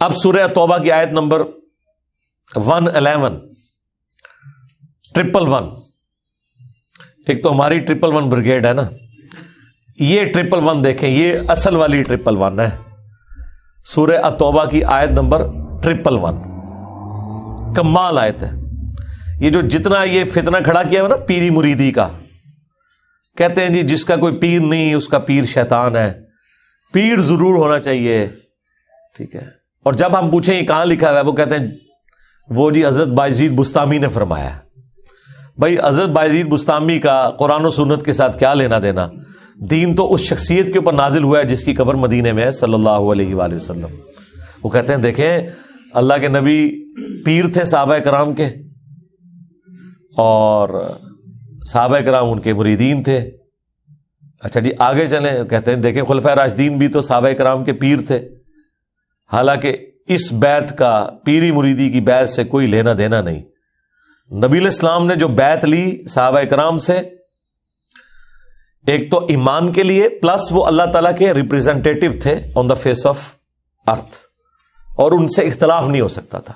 اب سورہ توبہ کی آیت نمبر 111 111 ایک تو ہماری 111 بریگیڈ ہے نا، یہ 111 دیکھیں، یہ اصل والی 111 ہے، سورہ التوبہ کی آیت نمبر 111 کمال آیت ہے۔ یہ جو جتنا یہ فتنہ کھڑا کیا ہے نا پیری مریدی کا، کہتے ہیں جی جس کا کوئی پیر نہیں اس کا پیر شیطان ہے، پیر ضرور ہونا چاہیے، ٹھیک ہے۔ اور جب ہم پوچھیں یہ کہاں لکھا ہوا ہے، وہ کہتے ہیں وہ جی حضرت بایزید بستامی نے فرمایا ہے۔ بھائی حضرت بایزید بستامی کا قرآن و سنت کے ساتھ کیا لینا دینا؟ دین تو اس شخصیت کے اوپر نازل ہوا ہے جس کی قبر مدینے میں ہے صلی اللہ علیہ وآلہ وسلم۔ وہ کہتے ہیں دیکھیں اللہ کے نبی پیر تھے صحابہ کرام کے، اور صحابہ کرام ان کے مریدین تھے۔ اچھا جی آگے چلیں، کہتے ہیں دیکھیں خلفائے راشدین بھی تو صحابہ کرام کے پیر تھے، حالانکہ اس بیعت کا پیری مریدی کی بیعت سے کوئی لینا دینا نہیں۔ نبی علیہ السلام نے جو بیعت لی صحابہ کرام سے، ایک تو ایمان کے لیے، پلس وہ اللہ تعالیٰ کے ریپریزنٹیٹو تھے آن دا فیس آف ارتھ، اور ان سے اختلاف نہیں ہو سکتا تھا۔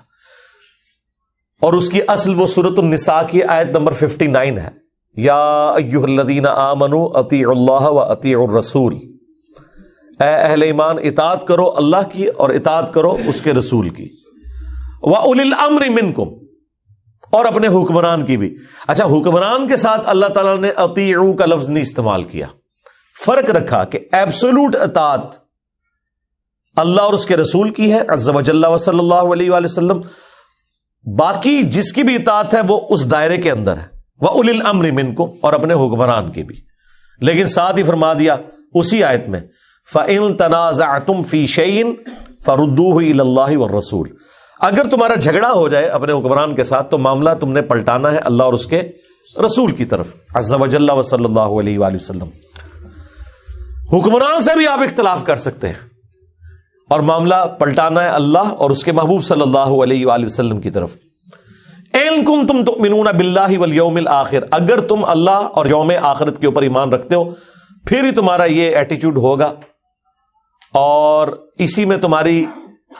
اور اس کی اصل وہ سورۃ النساء کی آیت نمبر 59 ہے، یا ایھا الذین آمنوا اطیعوا اللہ واطیعوا الرسول، اے اہل ایمان اطاعت کرو اللہ کی اور اطاعت کرو اس کے رسول کی، واولی الامر منکم، اور اپنے حکمران کی بھی۔ اچھا حکمران کے ساتھ اللہ تعالیٰ نے اطیعوا کا لفظ نہیں استعمال کیا، فرق رکھا کہ ایبسولوٹ اطاعت اللہ اور اس کے رسول کی ہے عز وجل و صلی اللہ علیہ وآلہ وسلم، باقی جس کی بھی اطاعت ہے وہ اس دائرے کے اندر ہے، وَأُولِي الْأَمْرِ مِنْكُمْ، اور اپنے حکمران کی بھی۔ لیکن ساتھ ہی فرما دیا اسی آیت میں فَإِن تَنَازَعْتُمْ فِي شَيْءٍ فَرُدُّوهُ إِلَى اللَّهِ وَالرَّسُولِ، اگر تمہارا جھگڑا ہو جائے اپنے حکمران کے ساتھ تو معاملہ تم نے پلٹانا ہے اللہ اور اس کے رسول کی طرف عز وجل و صلی اللہ علیہ وآلہ وسلم۔ حکمران سے بھی آپ اختلاف کر سکتے ہیں اور معاملہ پلٹانا ہے اللہ اور اس کے محبوب صلی اللہ علیہ وآلہ وسلم کی طرف۔ اِن کُنتُم تُؤْمِنُونَ بِاللَّهِ وَالْيَوْمِ الْآخِرِ، اگر تم اللہ اور یوم آخرت کے اوپر ایمان رکھتے ہو پھر ہی تمہارا یہ ایٹیچیوڈ ہوگا اور اسی میں تمہاری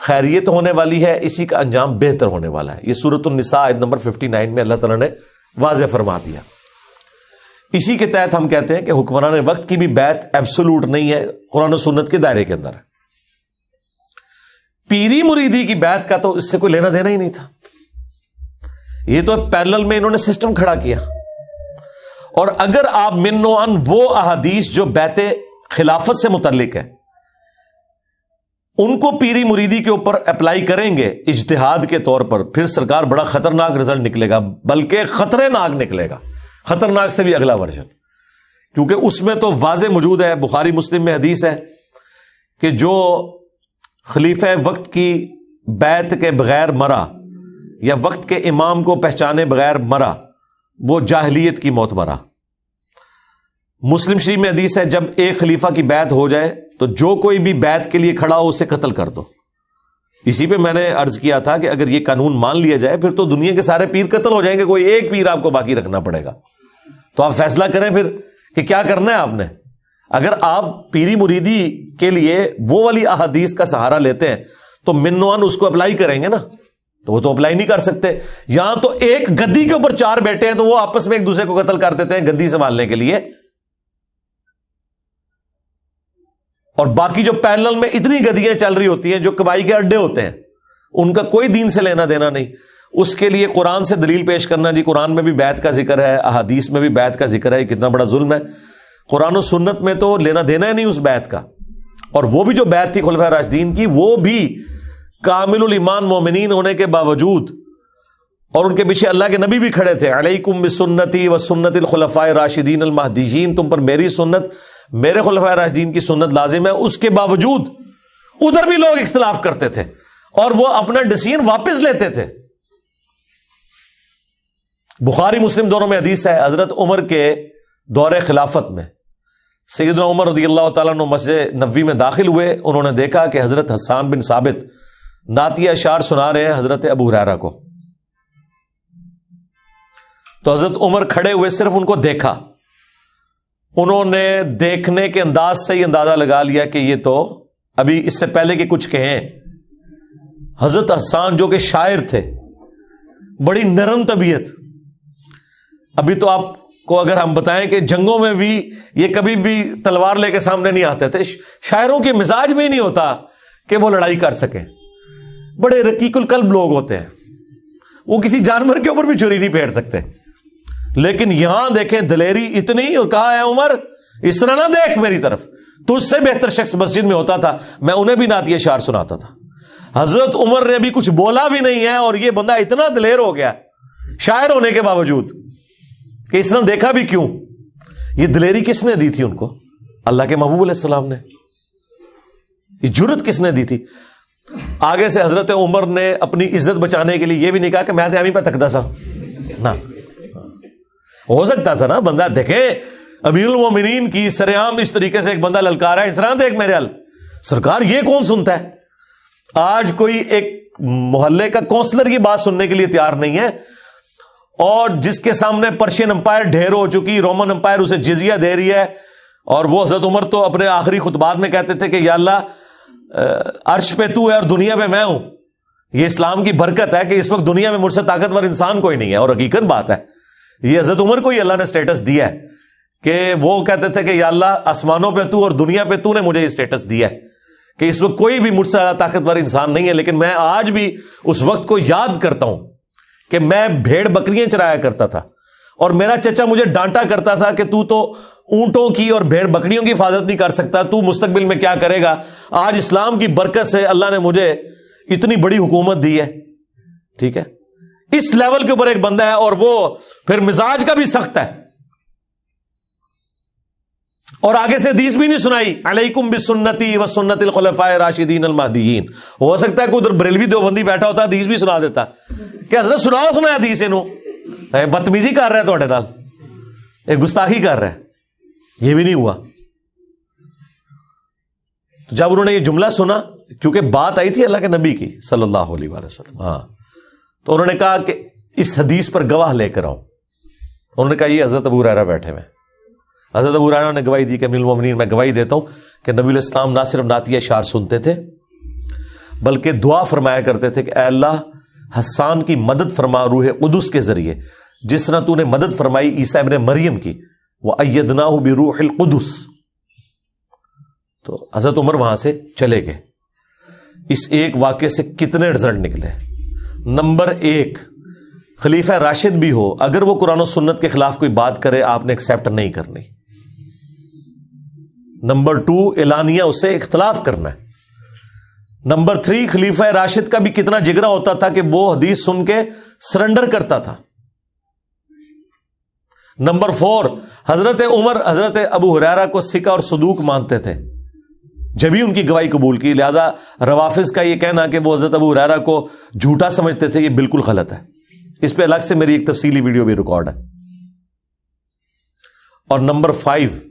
خیریت ہونے والی ہے، اسی کا انجام بہتر ہونے والا ہے۔ یہ سورۃ النساء آیت نمبر 59 میں اللہ تعالیٰ نے واضح فرما دیا۔ اسی کے تحت ہم کہتے ہیں کہ حکمران وقت کی بھی بیعت ایبسولوٹ نہیں ہے، قرآن و سنت کے دائرے کے اندر ہے۔ پیری مریدی کی بیعت کا تو اس سے کوئی لینا دینا ہی نہیں تھا، یہ تو پیرلل میں انہوں نے سسٹم کھڑا کیا۔ اور اگر آپ من و ان وہ احادیث جو بیعت خلافت سے متعلق ہے ان کو پیری مریدی کے اوپر اپلائی کریں گے اجتہاد کے طور پر، پھر سرکار بڑا خطرناک رزلٹ نکلے گا، بلکہ خطرے ناک نکلے گا، خطرناک سے بھی اگلا ورژن، کیونکہ اس میں تو واضح موجود ہے، بخاری مسلم میں حدیث ہے کہ جو خلیفہ وقت کی بیعت کے بغیر مرا یا وقت کے امام کو پہچانے بغیر مرا وہ جاہلیت کی موت مرا۔ مسلم شریف میں حدیث ہے جب ایک خلیفہ کی بیعت ہو جائے تو جو کوئی بھی بیعت کے لیے کھڑا ہو اسے قتل کر دو۔ اسی پہ میں نے عرض کیا تھا کہ اگر یہ قانون مان لیا جائے پھر تو دنیا کے سارے پیر قتل ہو جائیں گے، کوئی ایک پیر آپ کو باقی رکھنا پڑے گا۔ تو آپ فیصلہ کریں پھر کہ کیا کرنا ہے آپ نے۔ اگر آپ پیری مریدی کے لیے وہ والی احادیث کا سہارا لیتے ہیں تو منوان اس کو اپلائی کریں گے نا، تو وہ تو اپلائی نہیں کر سکتے۔ یہاں تو ایک گدی کے اوپر چار بیٹھے ہیں تو وہ آپس میں ایک دوسرے کو قتل کر دیتے ہیں گدی سنبھالنے کے لیے، اور باقی جو پیرلل میں اتنی گدیاں چل رہی ہوتی ہیں جو کبائی کے اڈے ہوتے ہیں ان کا کوئی دین سے لینا دینا نہیں۔ اس کے لیے قرآن سے دلیل پیش کرنا، جی قرآن میں بھی بیعت کا ذکر ہے، احادیث میں بھی بیعت کا ذکر ہے، کتنا بڑا ظلم ہے۔ قرآن و سنت میں تو لینا دینا ہی نہیں اس بیعت کا، اور وہ بھی جو بیعت تھی خلفائے راشدین کی وہ بھی کامل الایمان مومنین ہونے کے باوجود، اور ان کے پیچھے اللہ کے نبی بھی کھڑے تھے، علیکم بسنتی وسنت الخلفاء الراشدین المہدیین، تم پر میری سنت میرے خلفائے راشدین کی سنت لازم ہے۔ اس کے باوجود ادھر بھی لوگ اختلاف کرتے تھے اور وہ اپنا ڈیسیژن واپس لیتے تھے۔ بخاری مسلم دونوں میں حدیث ہے، حضرت عمر کے دور خلافت میں سیدنا عمر رضی اللہ تعالیٰ عنہ مسجد نبوی میں داخل ہوئے، انہوں نے دیکھا کہ حضرت حسان بن ثابت نعتیہ اشعار سنا رہے ہیں حضرت ابو ہریرہ کو، تو حضرت عمر کھڑے ہوئے صرف ان کو دیکھا، انہوں نے دیکھنے کے انداز سے ہی اندازہ لگا لیا کہ یہ تو ابھی اس سے پہلے کہ کچھ کہیں حضرت حسان جو کہ شاعر تھے, بڑی نرم طبیعت. ابھی تو آپ کو اگر ہم بتائیں کہ جنگوں میں بھی یہ کبھی بھی تلوار لے کے سامنے نہیں آتے تھے, شاعروں کے مزاج میں ہی نہیں ہوتا کہ وہ لڑائی کر سکیں. بڑے رقیق القلب لوگ ہوتے ہیں, وہ کسی جانور کے اوپر بھی چھری نہیں پھیر سکتے. لیکن یہاں دیکھیں دلیری اتنی, اور کہا ہے عمر اس طرح نہ دیکھ میری طرف, تجھ سے بہتر شخص مسجد میں ہوتا تھا, میں انہیں بھی نعتیہ اشعار سناتا تھا. حضرت عمر نے ابھی کچھ بولا بھی نہیں ہے اور یہ بندہ اتنا دلیر ہو گیا شاعر ہونے کے باوجود کہ اس نے دیکھا بھی کیوں. یہ دلیری کس نے دی تھی ان کو؟ اللہ کے محبوب علیہ السلام نے. یہ جرت کس نے دی تھی؟ آگے سے حضرت عمر نے اپنی عزت بچانے کے لیے یہ بھی نہیں کہا کہ میں ابھی پہ تکدا سا نہ. ہو سکتا تھا نا بندہ دیکھے امیر المومنین کی سرعام اس طریقے سے ایک بندہ للکارا ہے, اس طرح دیکھ میرے حل سرکار یہ کون سنتا ہے. آج کوئی ایک محلے کا کونسلر کی بات سننے کے لیے تیار نہیں ہے, اور جس کے سامنے پرشین امپائر ڈھیر ہو چکی, رومن امپائر اسے جزیہ دے رہی ہے, اور وہ حضرت عمر تو اپنے آخری خطبات میں کہتے تھے کہ یا اللہ عرش پہ تو ہے اور دنیا پہ میں ہوں. یہ اسلام کی برکت ہے کہ اس وقت دنیا میں مجھ سے طاقتور انسان کوئی نہیں ہے, اور حقیقت بات ہے یہ حضرت عمر کو ہی اللہ نے سٹیٹس دیا ہے کہ وہ کہتے تھے کہ یا اللہ آسمانوں پہ تو اور دنیا پہ تو نے مجھے یہ سٹیٹس دیا ہے کہ اس وقت کوئی بھی مجھ سے زیادہ طاقتور انسان نہیں ہے. لیکن میں آج بھی اس وقت کو یاد کرتا ہوں کہ میں بھیڑ بکریاں چرایا کرتا تھا, اور میرا چچا مجھے ڈانٹا کرتا تھا کہ تو اونٹوں کی اور بھیڑ بکریوں کی حفاظت نہیں کر سکتا, تو مستقبل میں کیا کرے گا. آج اسلام کی برکت سے اللہ نے مجھے اتنی بڑی حکومت دی ہے. ٹھیک ہے, اس لیول کے اوپر ایک بندہ ہے, اور وہ پھر مزاج کا بھی سخت ہے, اور آگے سے حدیث بھی نہیں سنائی علیکم بسنتی و سنت الخلفاء الراشدین المہدیین. ہو سکتا ہے کوئی ادھر بریلوی دیوبندی بیٹھا ہوتا حدیث بھی سنا دیتا کہ حضرت سنا حدیث انہوں بدتمیزی کر رہا ہے تھوڑے نال, ایک گستاخی کر رہا ہے. یہ بھی نہیں ہوا. تو جب انہوں نے یہ جملہ سنا, کیونکہ بات آئی تھی اللہ کے نبی کی صلی اللہ علیہ وسلم, ہاں, تو انہوں نے کہا کہ اس حدیث پر گواہ لے کر آؤ. انہوں نے کہا یہ حضرت ابو ہریرہ بیٹھے ہوئے. حضرت ابو ہریرہ نے گواہی دی کہ امیر المومنین میں گواہی دیتا ہوں کہ نبی علیہ السلام نہ صرف نعتیہ اشعار سنتے تھے بلکہ دعا فرمایا کرتے تھے کہ اے اللہ حسان کی مدد فرما روح قدس کے ذریعے, جس طرح تو نے مدد فرمائی عیسیٰ ابن مریم کی, وَأَيَّدْنَاهُ بِرُوحِ الْقُدُسِ. تو حضرت عمر وہاں سے چلے گئے. اس ایک واقعے سے کتنے رزلٹ نکلے؟ نمبر 1, خلیفہ راشد بھی ہو, اگر وہ قرآن و سنت کے خلاف کوئی بات کرے آپ نے ایکسیپٹ نہیں کرنی. نمبر 2, اعلانیہ اس سے اختلاف کرنا ہے. نمبر 3, خلیفہ راشد کا بھی کتنا جگرا ہوتا تھا کہ وہ حدیث سن کے سرنڈر کرتا تھا. نمبر 4, حضرت عمر حضرت ابو ہریرہ کو ثقہ اور صدوق مانتے تھے, جبھی ان کی گواہی قبول کی. لہذا روافظ کا یہ کہنا کہ وہ حضرت ابو ہریرہ کو جھوٹا سمجھتے تھے یہ بالکل غلط ہے. اس پہ الگ سے میری ایک تفصیلی ویڈیو بھی ریکارڈ ہے. اور نمبر 5,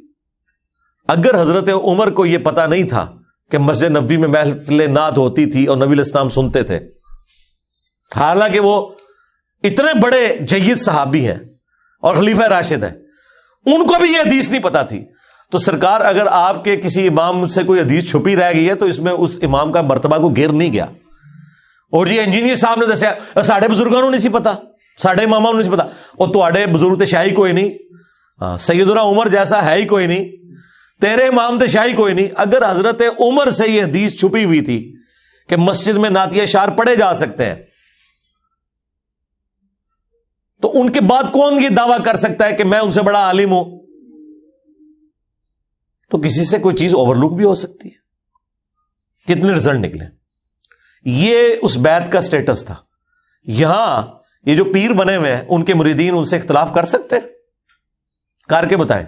اگر حضرت عمر کو یہ پتا نہیں تھا کہ مسجد نبوی میں محفل نعت ہوتی تھی اور نبی علیہ السلام سنتے تھے, حالانکہ وہ اتنے بڑے جید صحابی ہیں اور خلیفہ راشد ہیں, ان کو بھی یہ حدیث نہیں پتا تھی, تو سرکار اگر آپ کے کسی امام سے کوئی حدیث چھپی رہ گئی ہے تو اس میں اس امام کا مرتبہ کو گر نہیں گیا. اور یہ انجینئر صاحب نے دسیا ساڑھے بزرگوں نے نہیں پتا, ساڑھے اماموں نے نہیں پتا, اور تواڈے بزرگ تے شاہی کوئی نہیں, سیدنا عمر جیسا ہے ہی کوئی نہیں, تیرے امام تے شاہی کوئی نہیں. اگر حضرت عمر سے یہ حدیث چھپی ہوئی تھی کہ مسجد میں نعتیہ اشعار پڑھے جا سکتے ہیں, تو ان کے بعد کون یہ دعویٰ کر سکتا ہے کہ میں ان سے بڑا عالم ہوں؟ تو کسی سے کوئی چیز اوور لک بھی ہو سکتی ہے. کتنے رزلٹ نکلے؟ یہ اس بیعت کا سٹیٹس تھا. یہاں یہ جو پیر بنے ہوئے ہیں ان کے مریدین ان سے اختلاف کر سکتے ہیں؟ کر کے بتائیں.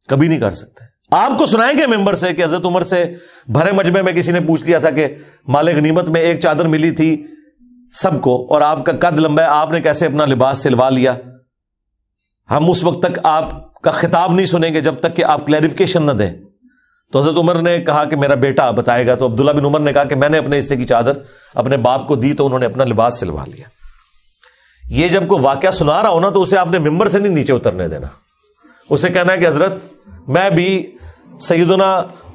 کبھی نہیں کر سکتے. آپ کو سنائیں گے ممبر سے کہ حضرت عمر سے بھرے مجمع میں کسی نے پوچھ لیا تھا کہ مال غنیمت میں ایک چادر ملی تھی سب کو, اور آپ کا قد لمبا ہے, آپ نے کیسے اپنا لباس سلوا لیا؟ ہم اس وقت تک آپ کا خطاب نہیں سنیں گے جب تک کہ آپ کلیریفیکیشن نہ دیں. تو حضرت عمر نے کہا کہ میرا بیٹا بتائے گا. تو عبداللہ بن عمر نے کہا کہ میں نے اپنے حصے کی چادر اپنے باپ کو دی تو انہوں نے اپنا لباس سلوا لیا. یہ جب کوئی واقعہ سنا رہا ہو نا تو اسے آپ نے ممبر سے نہیں نیچے اترنے دینا. اسے کہنا ہے کہ حضرت میں بھی سیدنا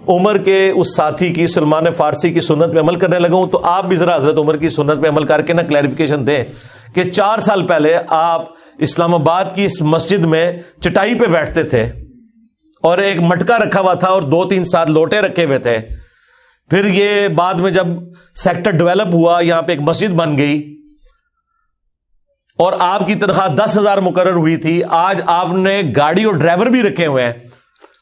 عمر کے اس ساتھی کی سلمان فارسی کی سنت پہ عمل کرنے لگا ہوں، تو آپ بھی ذرا حضرت عمر کی سنت پہ عمل کر کے نا کلیریفیکیشن دیں کہ 4 سال پہلے آپ اسلام آباد کی اس مسجد میں چٹائی پہ بیٹھتے تھے اور ایک مٹکا رکھا ہوا تھا اور 2-3 لوٹے رکھے ہوئے تھے. پھر یہ بعد میں جب سیکٹر ڈیولپ ہوا، یہاں پہ ایک مسجد بن گئی اور آپ کی تنخواہ 10,000 مقرر ہوئی تھی. آج آپ نے گاڑی اور ڈرائیور بھی رکھے ہوئے ہیں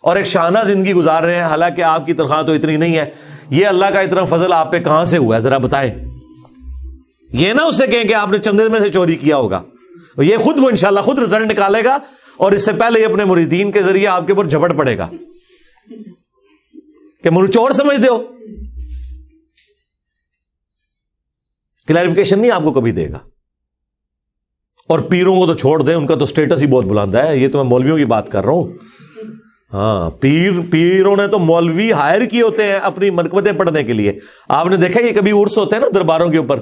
اور ایک شاہانہ زندگی گزار رہے ہیں، حالانکہ آپ کی تنخواہ تو اتنی نہیں ہے. یہ اللہ کا اتنا فضل آپ پہ کہاں سے ہوا ہے ذرا بتائیں. یہ نہ اسے کہیں کہ آپ نے چندے میں سے چوری کیا ہوگا، یہ خود وہ انشاءاللہ خود رزلٹ نکالے گا اور اس سے پہلے یہ اپنے مریدین کے ذریعے آپ کے اوپر جھپٹ پڑے گا کہ منہ چور سمجھتے ہو. کلیریفیکیشن نہیں آپ کو کبھی دے گا. اور پیروں کو تو چھوڑ دیں، ان کا تو سٹیٹس ہی بہت بلند ہے. یہ تو میں مولویوں کی بات کر رہا ہوں. ہاں، پیروں نے تو مولوی ہائر کیے ہوتے ہیں اپنی منقبتیں پڑھنے کے لیے. آپ نے دیکھا یہ کبھی عرس ہوتے ہیں نا درباروں کے اوپر،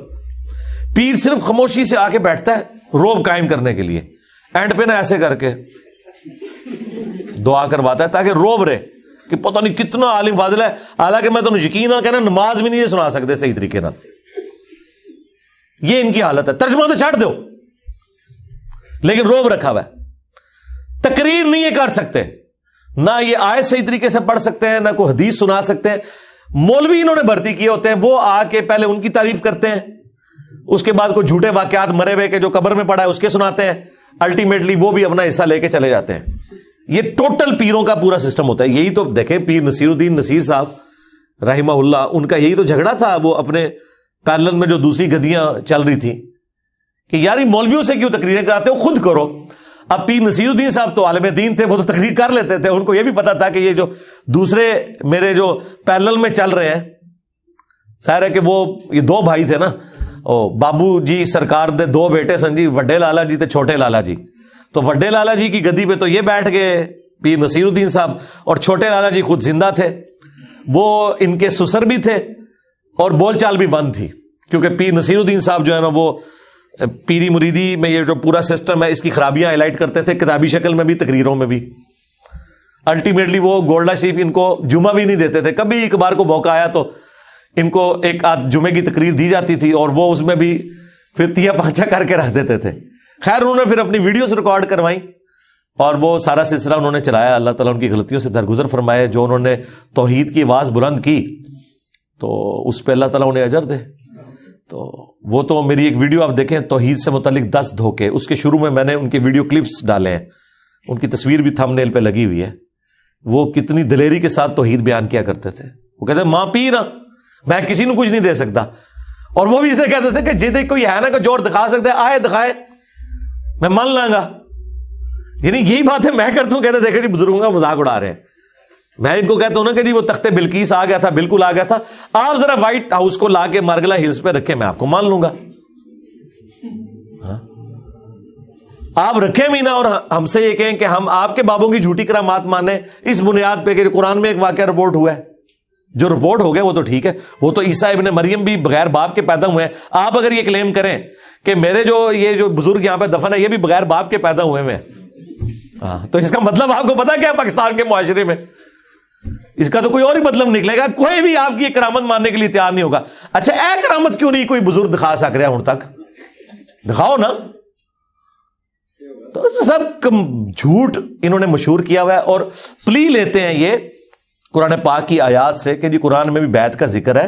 پیر صرف خاموشی سے آ کے بیٹھتا ہے روب قائم کرنے کے لیے، اینڈ پہ نا ایسے کر کے دعا کرواتا ہے تاکہ روب رہے کہ پتہ نہیں کتنا عالم فاضل ہے. حالانکہ میں تو یقین نہ کہنا نماز بھی نہیں سنا سکتے صحیح طریقے نہ. یہ ان کی حالت ہے. ترجمہ تو چھاڑ دو، لیکن روب رکھا ہوا ہے. تقریر نہیں یہ کر سکتے، نہ یہ آیت صحیح طریقے سے پڑھ سکتے ہیں، نہ کوئی حدیث سنا سکتے ہیں. مولوی انہوں نے بھرتی کیے ہوتے ہیں، وہ آ کے پہلے ان کی تعریف کرتے ہیں، اس کے بعد کوئی جھوٹے واقعات مرے ہوئے کے جو قبر میں پڑا ہے اس کے سناتے ہیں. الٹیمیٹلی وہ بھی اپنا حصہ لے کے چلے جاتے ہیں. یہ ٹوٹل پیروں کا پورا سسٹم ہوتا ہے. یہی تو دیکھیں پیر نصیر الدین نصیر صاحب رحمہ اللہ، ان کا یہی تو جھگڑا تھا وہ اپنے پیرلل میں جو دوسری گدیاں چل رہی تھی کہ یار یہ مولویوں سے کیوں تقریریں کراتے ہو، خود کرو. اب پیر نصیر الدین صاحب تو عالم دین تھے، وہ تو تقریر کر لیتے تھے. ان کو یہ بھی پتا تھا کہ یہ جو دوسرے میرے جو پیرلل میں چل رہے ہیں، ظاہر ہے کہ وہ یہ 2 بھائی تھے نا، بابو جی سرکار دے 2 بیٹے سن جی، وڈے لالا جی تے چھوٹے لالا جی. تو وڈے لالا جی کی گدی پہ تو یہ بیٹھ گئے پیر نصیر الدین صاحب، اور چھوٹے لالا جی خود زندہ تھے. وہ ان کے سسر بھی تھے اور بول چال بھی بند تھی، کیونکہ پیر نصیر الدین صاحب جو ہے نا وہ پیری مریدی میں یہ جو پورا سسٹم ہے اس کی خرابیاں ہائی لائٹ کرتے تھے، کتابی شکل میں بھی تقریروں میں بھی. الٹیمیٹلی وہ گولڈا شریف ان کو جمعہ بھی نہیں دیتے تھے. کبھی ایک بار کو موقع آیا تو ان کو ایک آدھ جمعے کی تقریر دی جاتی تھی اور وہ اس میں بھی پھر 3-5 کر کے رکھ دیتے تھے. خیر انہوں نے پھر اپنی ویڈیوز ریکارڈ کروائی اور وہ سارا سلسلہ انہوں نے چلایا. اللہ تعالیٰ ان کی غلطیوں سے درگزر فرمائے. جو انہوں نے توحید کی آواز بلند کی تو اس پہ اللہ تعالیٰ انہیں اجر دے. تو وہ تو میری ایک ویڈیو آپ دیکھیں توحید سے متعلق 10 دھوکے، اس کے شروع میں نے ان کے ویڈیو کلپس ڈالے ہیں، ان کی تصویر بھی تھمب نیل پہ لگی ہوئی ہے. وہ کتنی دلیری کے ساتھ توحید بیان کیا کرتے تھے. وہ کہتے ہیں ماں پیر میں کسی کو کچھ نہیں دے سکتا، اور وہ بھی اسے کہتے تھے کہ جی کوئی ہے نا کہ جوڑ دکھا سکتے آئے دکھائے میں مان لاں گا. یعنی یہی بات ہے میں کرتا ہوں. کہتے دیکھیں جی بزرگوں کا مذاق اڑا رہے ہیں. میں ان کو کہتا ہوں نا کہ جی وہ تخت بلقیس آ گیا تھا، بالکل آ گیا تھا. آپ ذرا وائٹ ہاؤس کو لا کے مارگلا ہلز پہ رکھیں، میں آپ کو مان لوں گا. آپ رکھیں بھی نہ اور ہم سے یہ کہیں کہ ہم آپ کے بابوں کی جھوٹی کرامات مانیں اس بنیاد پہ کہ قرآن میں ایک واقعہ رپورٹ ہوا ہے. جو رپورٹ ہو گیا وہ تو ٹھیک ہے، وہ تو عیسیٰ ابن مریم بھی بغیر باپ کے پیدا ہوئے ہیں. آپ اگر یہ کلیم کریں کہ میرے یہ جو بزرگ یہاں پہ دفن ہے یہ بھی بغیر باپ کے پیدا ہوئے ہیں، تو اس کا مطلب آپ کو پتا کیا پاکستان کے معاشرے میں اس کا تو کوئی اور ہی مطلب نکلے گا. کوئی بھی آپ کی یہ کرامت ماننے کے لیے تیار نہیں ہوگا. اچھا اے کرامت کیوں نہیں کوئی بزرگ دکھا سک رہا ہوں تک؟ دکھاؤ نا. تو سب جھوٹ انہوں نے مشہور کیا ہوا ہے اور پلی لیتے ہیں یہ قرآن پاک کی آیات سے کہ جی قرآن میں بھی بیعت کا ذکر ہے.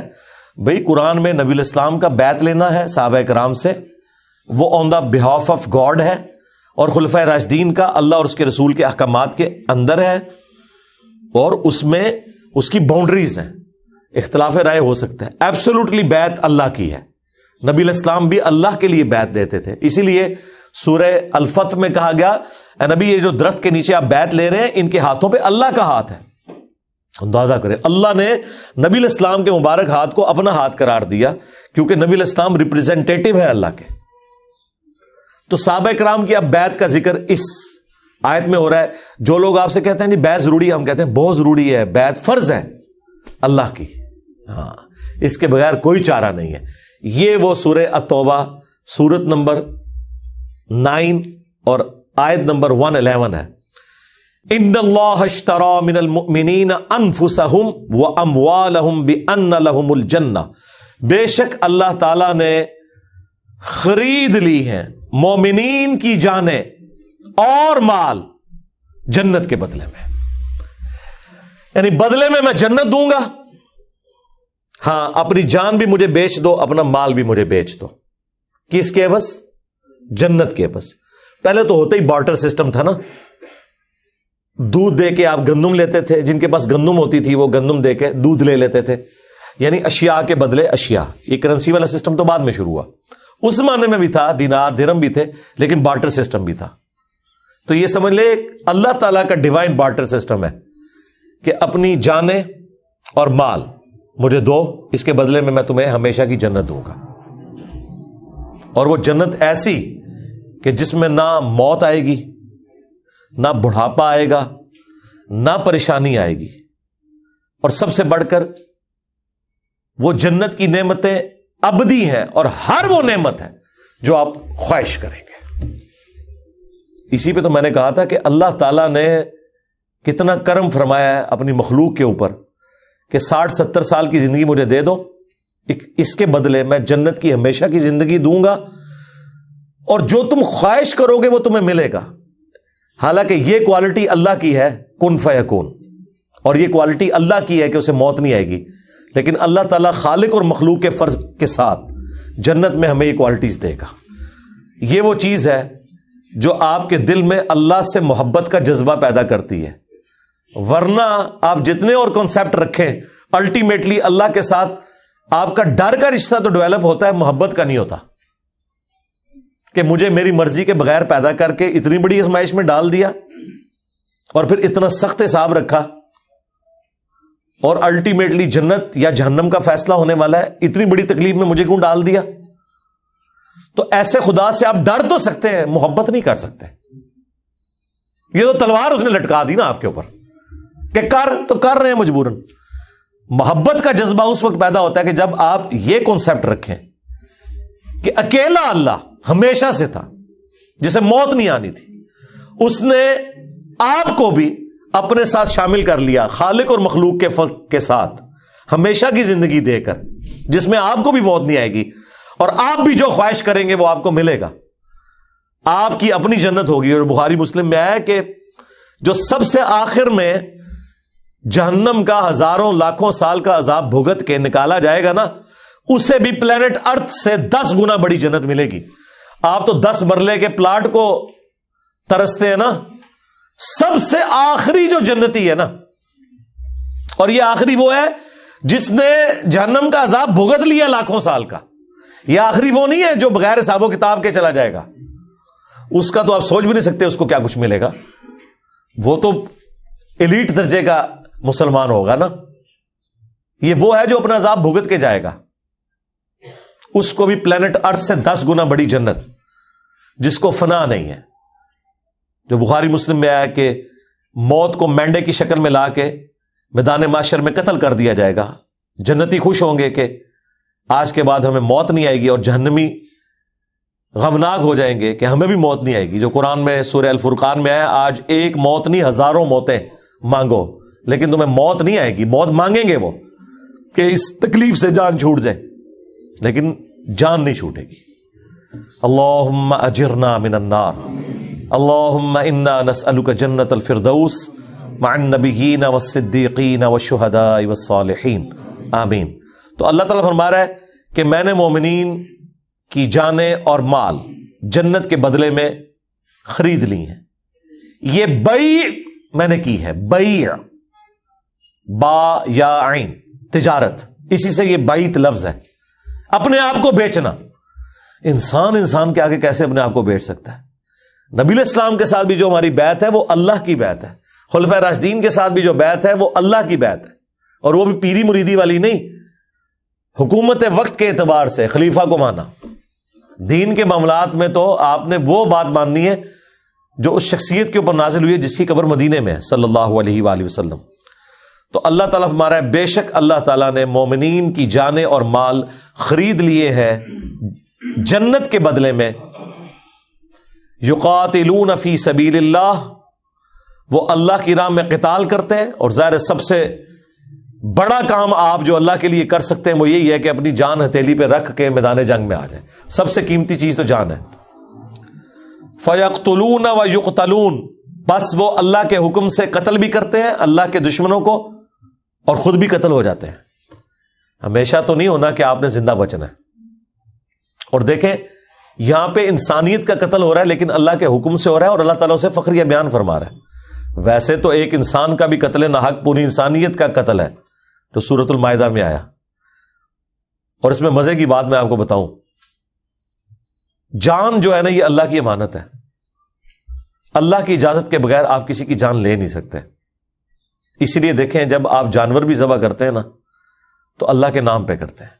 بھئی قرآن میں نبی الاسلام کا بیعت لینا ہے صحابہ کرام سے، وہ آن دا بہاف آف گاڈ ہے، اور خلفائے راشدین کا اللہ اور اس کے رسول کے احکامات کے اندر ہے، اور اس میں اس کی باؤنڈریز ہیں. اختلاف رائے ہو سکتا ہے. ایبسولوٹلی بیعت اللہ کی ہے. نبی الاسلام بھی اللہ کے لیے بیعت دیتے تھے. اسی لیے سورہ الفتح میں کہا گیا اے نبی یہ جو درخت کے نیچے آپ بیعت لے رہے ہیں ان کے ہاتھوں پہ اللہ کا ہاتھ ہے. اندازہ کریں اللہ نے نبی الاسلام کے مبارک ہاتھ کو اپنا ہاتھ قرار دیا کیونکہ نبی الاسلام ریپریزنٹیٹو ہے اللہ کے. تو صحابہ کرام کی اب بیعت کا ذکر اس آیت میں ہو رہا ہے. جو لوگ آپ سے کہتے ہیں نہیں بیعت ضروری ہے، ہم کہتے ہیں بہت ضروری ہے. بیعت فرض ہے اللہ کی، ہاں اس کے بغیر کوئی چارہ نہیں ہے. یہ وہ سورہ التوبہ سورت نمبر 9 اور آیت نمبر 111 ہے. ان اللہ اشتری من المؤمنین انفسہم واموالہم بان لہم الجنہ، بے شک اللہ تعالی نے خرید لی ہیں مومنین کی جانیں اور مال جنت کے بدلے میں، یعنی بدلے میں جنت دوں گا، ہاں اپنی جان بھی مجھے بیچ دو، اپنا مال بھی مجھے بیچ دو، کس کے عوض؟ جنت کے عوض۔ پہلے تو ہوتا ہی بارٹر سسٹم تھا نا، دودھ دے کے آپ گندم لیتے تھے، جن کے پاس گندم ہوتی تھی وہ گندم دے کے دودھ لے لیتے تھے، یعنی اشیاء کے بدلے اشیاء۔ یہ کرنسی والا سسٹم تو بعد میں شروع ہوا، اس زمانے میں بھی تھا، دینار درہم بھی تھے، لیکن بارٹر سسٹم بھی تھا۔ تو یہ سمجھ لے اللہ تعالیٰ کا ڈیوائن بارٹر سسٹم ہے کہ اپنی جانیں اور مال مجھے دو، اس کے بدلے میں تمہیں ہمیشہ کی جنت دوں گا، اور وہ جنت ایسی کہ جس میں نہ موت آئے گی، نہ بڑھاپا آئے گا، نہ پریشانی آئے گی، اور سب سے بڑھ کر وہ جنت کی نعمتیں ابدی ہیں، اور ہر وہ نعمت ہے جو آپ خواہش کریں گے۔ اسی پہ تو میں نے کہا تھا کہ اللہ تعالیٰ نے کتنا کرم فرمایا ہے اپنی مخلوق کے اوپر کہ 60-70 سال کی زندگی مجھے دے دو، اس کے بدلے میں جنت کی ہمیشہ کی زندگی دوں گا، اور جو تم خواہش کرو گے وہ تمہیں ملے گا۔ حالانکہ یہ کوالٹی اللہ کی ہے، کن فیکون، اور یہ کوالٹی اللہ کی ہے کہ اسے موت نہیں آئے گی، لیکن اللہ تعالیٰ خالق اور مخلوق کے فرض کے ساتھ جنت میں ہمیں یہ کوالٹیز دے گا۔ یہ وہ چیز ہے جو آپ کے دل میں اللہ سے محبت کا جذبہ پیدا کرتی ہے، ورنہ آپ جتنے اور کنسیپٹ رکھیں، الٹیمیٹلی اللہ کے ساتھ آپ کا ڈر کا رشتہ تو ڈیولپ ہوتا ہے، محبت کا نہیں ہوتا، کہ مجھے میری مرضی کے بغیر پیدا کر کے اتنی بڑی آزمائش میں ڈال دیا، اور پھر اتنا سخت حساب رکھا، اور الٹیمیٹلی جنت یا جہنم کا فیصلہ ہونے والا ہے، اتنی بڑی تکلیف میں مجھے کیوں ڈال دیا؟ تو ایسے خدا سے آپ ڈر تو سکتے ہیں، محبت نہیں کر سکتے۔ یہ تو تلوار اس نے لٹکا دی نا آپ کے اوپر کہ کر رہے ہیں مجبوراً۔ محبت کا جذبہ اس وقت پیدا ہوتا ہے کہ جب آپ یہ کانسیپٹ رکھیں کہ اکیلا اللہ ہمیشہ سے تھا، جسے موت نہیں آنی تھی، اس نے آپ کو بھی اپنے ساتھ شامل کر لیا، خالق اور مخلوق کے فرق کے ساتھ ہمیشہ کی زندگی دے کر، جس میں آپ کو بھی موت نہیں آئے گی، اور آپ بھی جو خواہش کریں گے وہ آپ کو ملے گا، آپ کی اپنی جنت ہوگی۔ اور بخاری مسلم میں آیا کہ جو سب سے آخر میں جہنم کا ہزاروں لاکھوں سال کا عذاب بھگت کے نکالا جائے گا نا، اسے بھی پلینٹ ارتھ سے 10 گنا بڑی جنت ملے گی۔ آپ تو 10 مرلے کے پلاٹ کو ترستے ہیں نا، سب سے آخری جو جنتی ہے نا، اور یہ آخری وہ ہے جس نے جہنم کا عذاب بھگت لیا لاکھوں سال کا، یہ آخری وہ نہیں ہے جو بغیر حساب و کتاب کے چلا جائے گا، اس کا تو آپ سوچ بھی نہیں سکتے اس کو کیا کچھ ملے گا، وہ تو ایلیٹ درجے کا مسلمان ہوگا نا۔ یہ وہ ہے جو اپنا عذاب بھگت کے جائے گا، اس کو بھی پلینٹ ارتھ سے 10 گنا بڑی جنت، جس کو فنا نہیں ہے، جو بخاری مسلم میں آیا کہ موت کو مینڈے کی شکل میں لا کے میدان محشر میں قتل کر دیا جائے گا، جنتی خوش ہوں گے کہ آج کے بعد ہمیں موت نہیں آئے گی، اور جہنمی غمناک ہو جائیں گے کہ ہمیں بھی موت نہیں آئے گی، جو قرآن میں سورہ الفرقان میں آیا، آج ایک موت نہیں ہزاروں موتیں مانگو لیکن تمہیں موت نہیں آئے گی۔ موت مانگیں گے وہ کہ اس تکلیف سے جان چھوٹ جائے، لیکن جان نہیں چھوٹے گی۔ اللہم اجرنا من النار، اللہم انا نسألک جنت الفردوس مع النبیین والصدیقین والشہداء والصالحین، آمین۔ تو اللہ تعالیٰ فرما رہا ہے کہ میں نے مومنین کی جانیں اور مال جنت کے بدلے میں خرید لی ہیں۔ یہ بیع میں نے کی ہے، بیع، با یا عین، تجارت، اسی سے یہ بیعت لفظ ہے، اپنے آپ کو بیچنا۔ انسان کے آگے کیسے اپنے آپ کو بیچ سکتا ہے؟ نبی علیہ السلام کے ساتھ بھی جو ہماری بیعت ہے وہ اللہ کی بیعت ہے، خلفائے راشدین کے ساتھ بھی جو بیعت ہے وہ اللہ کی بیعت ہے، اور وہ بھی پیری مریدی والی نہیں، حکومت وقت کے اعتبار سے خلیفہ کو مانا۔ دین کے معاملات میں تو آپ نے وہ بات ماننی ہے جو اس شخصیت کے اوپر نازل ہوئی ہے جس کی قبر مدینے میں ہے، صلی اللہ علیہ وآلہ وسلم۔ تو اللہ تعالیٰ فرما رہا ہے بے شک اللہ تعالیٰ نے مومنین کی جانیں اور مال خرید لیے ہیں جنت کے بدلے میں، یقاتلون فی سبیل اللہ، وہ اللہ کی راہ میں قتال کرتے ہیں، اور ظاہر سب سے بڑا کام آپ جو اللہ کے لیے کر سکتے ہیں وہ یہی ہے کہ اپنی جان ہتھیلی پہ رکھ کے میدان جنگ میں آ جائیں. سب سے قیمتی چیز تو جان ہے. فَيَقْتُلُونَ وَيُقْتَلُونَ، بس وہ اللہ کے حکم سے قتل بھی کرتے ہیں اللہ کے دشمنوں کو، اور خود بھی قتل ہو جاتے ہیں. ہمیشہ تو نہیں ہونا کہ آپ نے زندہ بچنا ہے. اور دیکھیں یہاں پہ انسانیت کا قتل ہو رہا ہے لیکن اللہ کے حکم سے ہو رہا ہے، اور اللہ تعالیٰ اسے فخریہ بیان فرما رہا ہے. ویسے تو ایک انسان کا بھی قتل ناحق پوری انسانیت کا قتل ہے جو سورۃ المائدہ میں آیا. اور اس میں مزے کی بات میں آپ کو بتاؤں، جان جو ہے نا یہ اللہ کی امانت ہے. اللہ کی اجازت کے بغیر آپ کسی کی جان لے نہیں سکتے. اسی لیے دیکھیں جب آپ جانور بھی ذبح کرتے ہیں نا تو اللہ کے نام پہ کرتے ہیں،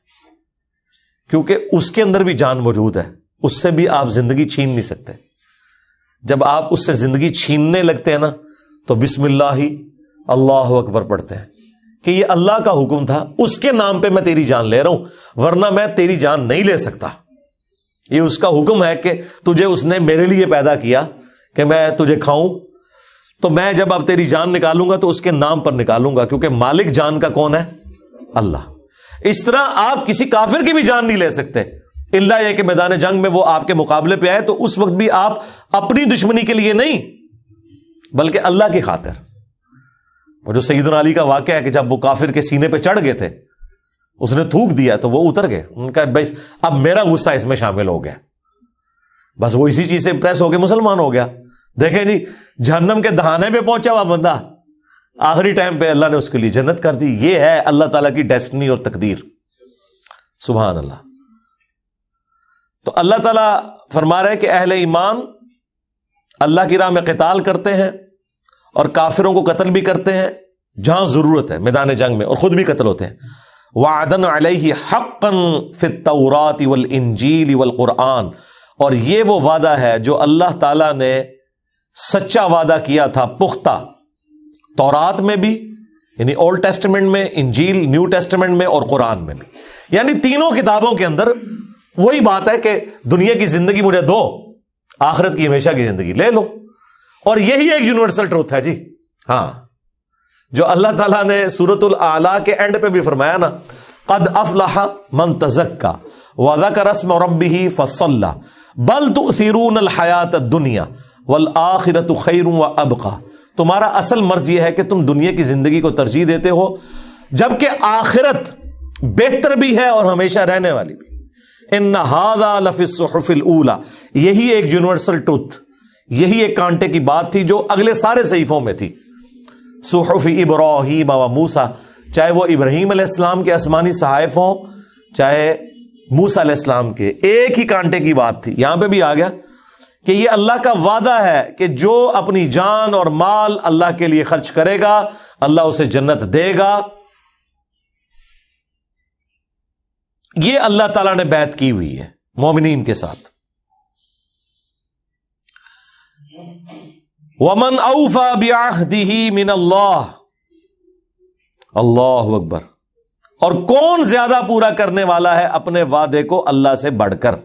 کیونکہ اس کے اندر بھی جان موجود ہے، اس سے بھی آپ زندگی چھین نہیں سکتے. جب آپ اس سے زندگی چھیننے لگتے ہیں نا تو بسم اللہ ہی اللہ اکبر پڑھتے ہیں کہ یہ اللہ کا حکم تھا، اس کے نام پہ میں تیری جان لے رہا ہوں، ورنہ میں تیری جان نہیں لے سکتا. یہ اس کا حکم ہے کہ تجھے اس نے میرے لیے پیدا کیا کہ میں تجھے کھاؤں، تو میں جب اب تیری جان نکالوں گا تو اس کے نام پر نکالوں گا، کیونکہ مالک جان کا کون ہے؟ اللہ. اس طرح آپ کسی کافر کی بھی جان نہیں لے سکتے الا یہ کہ میدان جنگ میں وہ آپ کے مقابلے پہ آئے تو اس وقت بھی آپ اپنی دشمنی کے لیے نہیں بلکہ اللہ کی خاطر. وہ جو سیدنا علی کا واقعہ ہے کہ جب وہ کافر کے سینے پہ چڑھ گئے تھے، اس نے تھوک دیا تو وہ اتر گئے. ان کا بھائی اب میرا غصہ اس میں شامل ہو گیا، بس وہ اسی چیز سے امپریس ہو کے مسلمان ہو گیا. دیکھیں جی جہنم کے دہانے پہ پہنچا ہوا بندہ، آخری ٹائم پہ اللہ نے اس کے لیے جنت کر دی. یہ ہے اللہ تعالیٰ کی ڈیسٹنی اور تقدیر. سبحان اللہ. تو اللہ تعالیٰ فرما رہے کہ اہل ایمان اللہ کی راہ میں قتال کرتے ہیں اور کافروں کو قتل بھی کرتے ہیں جہاں ضرورت ہے میدان جنگ میں، اور خود بھی قتل ہوتے ہیں. وعدن علیہ حقا فی التوراۃ والانجیل والقرآن، اور یہ وہ وعدہ ہے جو اللہ تعالیٰ نے سچا وعدہ کیا تھا پختہ تورات میں بھی، یعنی اولڈ ٹیسٹمنٹ میں، انجیل نیو ٹیسٹمنٹ میں، اور قرآن میں بھی. یعنی تینوں کتابوں کے اندر وہی بات ہے کہ دنیا کی زندگی مجھے دو، آخرت کی ہمیشہ کی زندگی لے لو. اور یہی ایک یونیورسل ٹروتھ ہے جی. ہاں، جو اللہ تعالیٰ نے سورۃ الاعلیٰ کے اینڈ پہ بھی فرمایا نا، قد افلح من تزکا وذکر اسم ربہ فصلی بل تؤثرون الحیاۃ الدنیا والآخرۃ خیر وابقی. تمہارا اصل مرض یہ ہے کہ تم دنیا کی زندگی کو ترجیح دیتے ہو جبکہ آخرت بہتر بھی ہے اور ہمیشہ رہنے والی بھی. ان ھذا لفی الصحف الاولی، یہی ایک یونیورسل ٹروتھ، یہی ایک کانٹے کی بات تھی جو اگلے سارے صحیفوں میں تھی. صحف ابراہیم و موسیٰ، چاہے وہ ابراہیم علیہ السلام کے آسمانی صحائف ہوں چاہے موسیٰ علیہ السلام کے، ایک ہی کانٹے کی بات تھی. یہاں پہ بھی آ گیا کہ یہ اللہ کا وعدہ ہے کہ جو اپنی جان اور مال اللہ کے لیے خرچ کرے گا اللہ اسے جنت دے گا. یہ اللہ تعالیٰ نے بیعت کی ہوئی ہے مومنین کے ساتھ. وَمَنْ أَوْفَى بِعَهْدِهِ مِنَ اللَّهِ، اللہ اکبر. اور کون زیادہ پورا کرنے والا ہے اپنے وعدے کو اللہ سے بڑھ کر.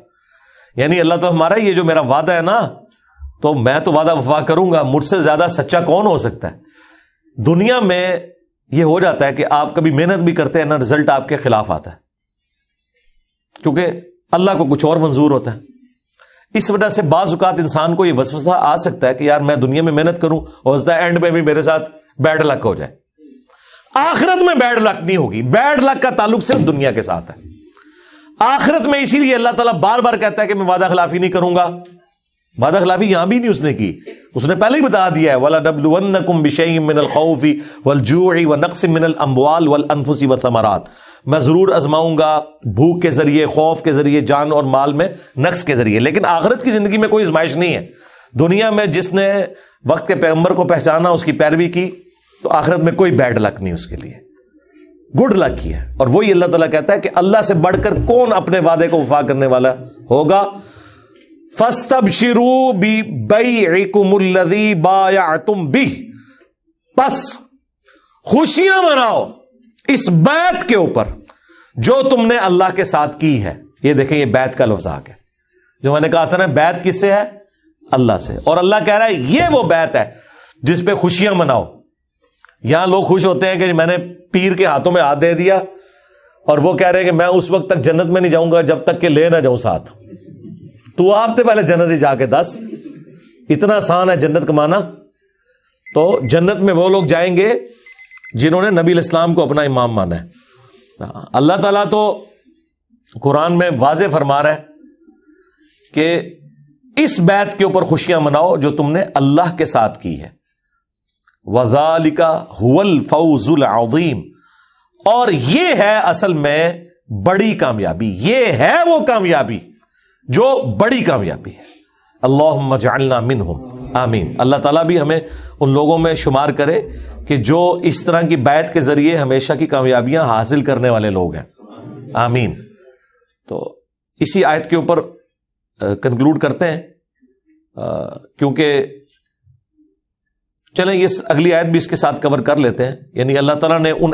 یعنی اللہ تو ہمارا یہ جو میرا وعدہ ہے نا تو میں تو وعدہ وفا کروں گا، مجھ سے زیادہ سچا کون ہو سکتا ہے. دنیا میں یہ ہو جاتا ہے کہ آپ کبھی محنت بھی کرتے ہیں نا، رزلٹ آپ کے خلاف آتا ہے کیونکہ اللہ کو کچھ اور منظور ہوتا ہے. اس وجہ سے بعض اوقات انسان کو یہ وسوسہ آ سکتا ہے کہ یار میں دنیا میں محنت کروں اور اس دا اینڈ میں بھی میرے ساتھ بیڈ لک ہو جائے. آخرت میں بیڈ لک نہیں ہوگی، بیڈ لک کا تعلق صرف دنیا کے ساتھ ہے. آخرت میں اسی لیے اللہ تعالیٰ بار بار کہتا ہے کہ میں وعدہ خلافی نہیں کروں گا. وعدہ خلافی یہاں بھی نہیں اس نے کی، اس نے پہلے ہی بتا دیا ہے وَلَنَبْلُوَنَّكُمْ بِشَيْءٍ مِّنَ الْخَوْفِ وَالْجُوعِ وَنَقْصٍ مِّنَ الْأَمْوَالِ وَالْأَنفُسِ وَالثَّمَرَاتِ. میں ضرور آزماؤں گا بھوک کے ذریعے، خوف کے ذریعے، جان اور مال میں نقص کے ذریعے. لیکن آخرت کی زندگی میں کوئی آزمائش نہیں ہے. دنیا میں جس نے وقت کے پیغمبر کو پہچانا، اس کی پیروی کی، تو آخرت میں کوئی بیڈ لک نہیں اس کے لیے، گڈ لک ہی ہے. اور وہی اللہ تعالیٰ کہتا ہے کہ اللہ سے بڑھ کر کون اپنے وعدے کو وفا کرنے والا ہوگا. فَاسْتَبْشِرُوا بِبَيْعِكُمُ الَّذِي بَايَعْتُمْ بِهِ، بس خوشیاں مناؤ اس بیعت کے اوپر جو تم نے اللہ کے ساتھ کی ہے. یہ دیکھیں یہ بیعت کا لفظ آ گیا، جو میں نے کہا تھا نا بیعت کس سے ہے؟ اللہ سے. اور اللہ کہہ رہا ہے یہ وہ بیعت ہے جس پہ خوشیاں مناؤ. یہاں لوگ خوش ہوتے ہیں کہ میں نے پیر کے ہاتھوں میں ہاتھ دے دیا اور وہ کہہ رہے ہیں کہ میں اس وقت تک جنت میں نہیں جاؤں گا جب تک کہ لے نہ جاؤں ساتھ. تو آپ سے پہلے جنت ہی جا کے دس. اتنا آسان ہے جنت کمانا. تو جنت میں وہ لوگ جائیں گے جنہوں نے نبی الاسلام کو اپنا امام مانا ہے. اللہ تعالیٰ تو قرآن میں واضح فرما رہا ہے کہ اس بیعت کے اوپر خوشیاں مناؤ جو تم نے اللہ کے ساتھ کی ہے. وَذَلِكَ هُوَ الْفَوْزُ الْعَظِيمُ. اور یہ ہے اصل میں بڑی کامیابی. یہ ہے وہ کامیابی جو بڑی کامیابی ہے. اللہم اجعلنا منہم. آمین. اللہ تعالیٰ بھی ہمیں ان لوگوں میں شمار کرے کہ جو اس طرح کی بیعت کے ذریعے ہمیشہ کی کامیابیاں حاصل کرنے والے لوگ ہیں. آمین. تو اسی آیت کے اوپر کنکلوڈ کرتے ہیں کیونکہ چلیں یہ اگلی آیت بھی اس کے ساتھ کور کر لیتے ہیں. یعنی اللہ تعالیٰ نے ان